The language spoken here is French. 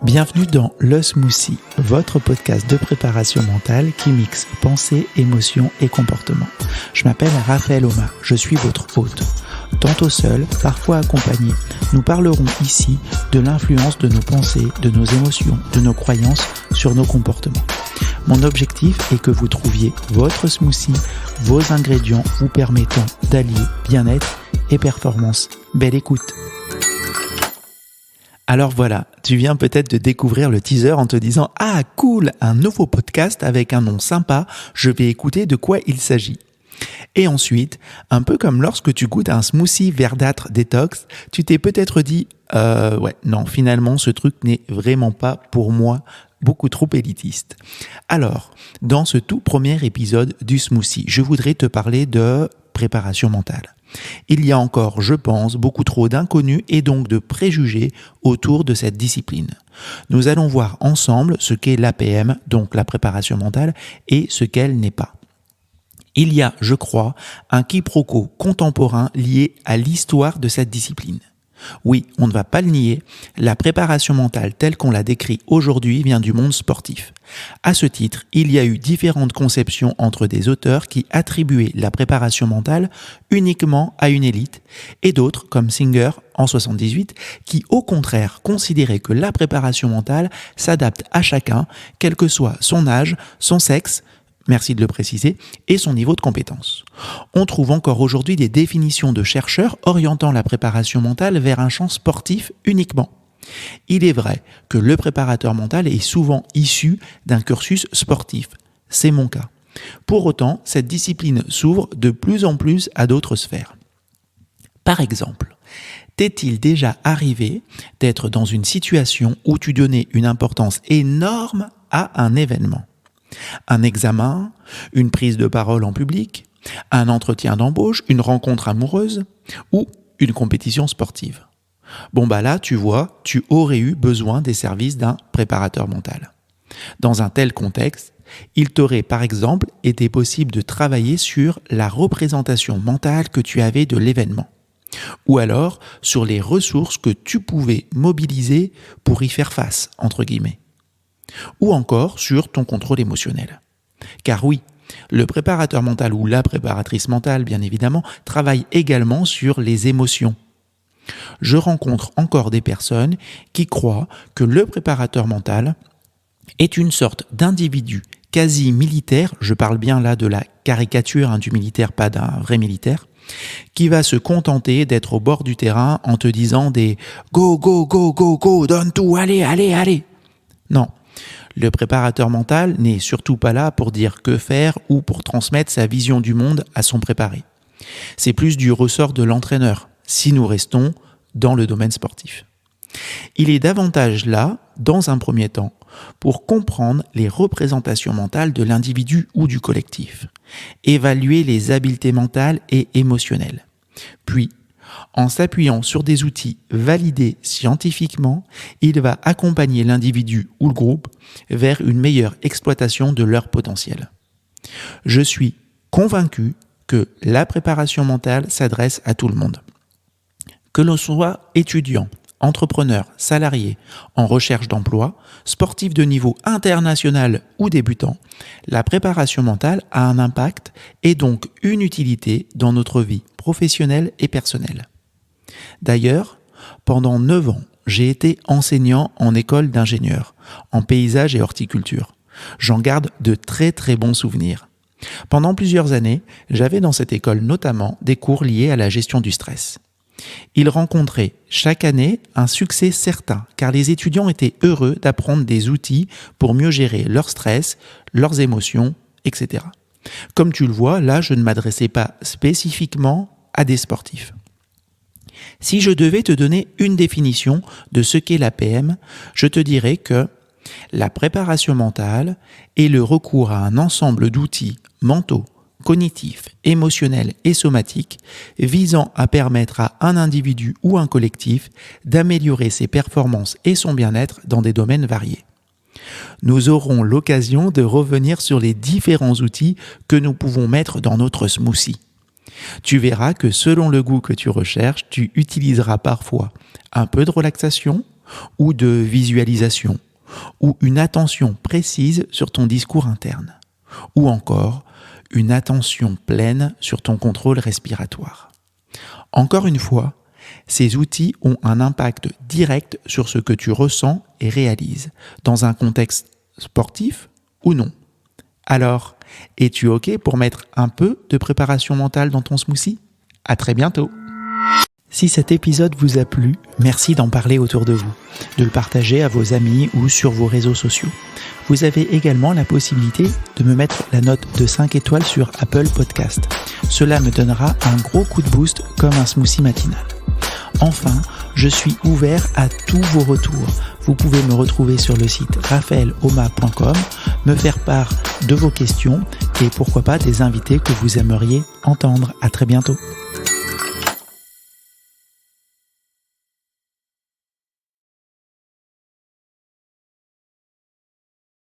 Bienvenue dans Le Smoothie, votre podcast de préparation mentale qui mixe pensée, émotion et comportement. Je m'appelle Raphaël Omar, je suis votre hôte. Tantôt seul, parfois accompagné, nous parlerons ici de l'influence de nos pensées, de nos émotions, de nos croyances sur nos comportements. Mon objectif est que vous trouviez votre smoothie, vos ingrédients vous permettant d'allier bien-être et performance. Belle écoute! Alors voilà, tu viens peut-être de découvrir le teaser en te disant « Ah cool, un nouveau podcast avec un nom sympa, je vais écouter de quoi il s'agit ». Et ensuite, un peu comme lorsque tu goûtes un smoothie verdâtre détox, tu t'es peut-être dit « non, finalement ce truc n'est vraiment pas pour moi, beaucoup trop élitiste ». Alors, dans ce tout premier épisode du smoothie, je voudrais te parler de préparation mentale. Il y a encore, je pense, beaucoup trop d'inconnus et donc de préjugés autour de cette discipline. Nous allons voir ensemble ce qu'est l'APM, donc la préparation mentale, et ce qu'elle n'est pas. Il y a, je crois, un quiproquo contemporain lié à l'histoire de cette discipline. Oui, on ne va pas le nier, la préparation mentale telle qu'on la décrit aujourd'hui vient du monde sportif. À ce titre, il y a eu différentes conceptions entre des auteurs qui attribuaient la préparation mentale uniquement à une élite et d'autres, comme Singer en 78, qui au contraire considéraient que la préparation mentale s'adapte à chacun, quel que soit son âge, son sexe, merci de le préciser, et son niveau de compétence. On trouve encore aujourd'hui des définitions de chercheurs orientant la préparation mentale vers un champ sportif uniquement. Il est vrai que le préparateur mental est souvent issu d'un cursus sportif. C'est mon cas. Pour autant, cette discipline s'ouvre de plus en plus à d'autres sphères. Par exemple, t'est-il déjà arrivé d'être dans une situation où tu donnais une importance énorme à un événement ? Un examen, une prise de parole en public, un entretien d'embauche, une rencontre amoureuse ou une compétition sportive. Bon là, tu vois, tu aurais eu besoin des services d'un préparateur mental. Dans un tel contexte, il t'aurait par exemple été possible de travailler sur la représentation mentale que tu avais de l'événement, ou alors sur les ressources que tu pouvais mobiliser pour y faire face, entre guillemets. Ou encore sur ton contrôle émotionnel. Car oui, le préparateur mental ou la préparatrice mentale, bien évidemment, travaille également sur les émotions. Je rencontre encore des personnes qui croient que le préparateur mental est une sorte d'individu quasi militaire, je parle bien là de la caricature du militaire, pas d'un vrai militaire, qui va se contenter d'être au bord du terrain en te disant des « go, go, go, go, go, donne tout, allez, allez, allez ». Non. Le préparateur mental n'est surtout pas là pour dire que faire ou pour transmettre sa vision du monde à son préparé. C'est plus du ressort de l'entraîneur, si nous restons dans le domaine sportif. Il est davantage là, dans un premier temps, pour comprendre les représentations mentales de l'individu ou du collectif, évaluer les habiletés mentales et émotionnelles, puis en s'appuyant sur des outils validés scientifiquement, il va accompagner l'individu ou le groupe vers une meilleure exploitation de leur potentiel. Je suis convaincu que la préparation mentale s'adresse à tout le monde. Que l'on soit étudiant, entrepreneur, salarié, en recherche d'emploi, sportif de niveau international ou débutant, la préparation mentale a un impact et donc une utilité dans notre vie professionnelle et personnelle. D'ailleurs, pendant 9 ans, j'ai été enseignant en école d'ingénieur, en paysage et horticulture. J'en garde de très très bons souvenirs. Pendant plusieurs années, j'avais dans cette école notamment des cours liés à la gestion du stress. Ils rencontraient chaque année un succès certain car les étudiants étaient heureux d'apprendre des outils pour mieux gérer leur stress, leurs émotions, etc. Comme tu le vois, là, je ne m'adressais pas spécifiquement à des sportifs. Si je devais te donner une définition de ce qu'est l'APM, je te dirais que la préparation mentale est le recours à un ensemble d'outils mentaux, cognitifs, émotionnels et somatiques visant à permettre à un individu ou un collectif d'améliorer ses performances et son bien-être dans des domaines variés. Nous aurons l'occasion de revenir sur les différents outils que nous pouvons mettre dans notre smoothie. Tu verras que selon le goût que tu recherches, tu utiliseras parfois un peu de relaxation ou de visualisation, ou une attention précise sur ton discours interne, ou encore une attention pleine sur ton contrôle respiratoire. Encore une fois, ces outils ont un impact direct sur ce que tu ressens et réalises, dans un contexte sportif ou non. Alors, es-tu OK pour mettre un peu de préparation mentale dans ton smoothie ? À très bientôt. Si cet épisode vous a plu, merci d'en parler autour de vous, de le partager à vos amis ou sur vos réseaux sociaux. Vous avez également la possibilité de me mettre la note de 5 étoiles sur Apple Podcast. Cela me donnera un gros coup de boost comme un smoothie matinal. Enfin, je suis ouvert à tous vos retours. Vous pouvez me retrouver sur le site raphaelhoma.com, me faire part de vos questions et pourquoi pas des invités que vous aimeriez entendre. À très bientôt.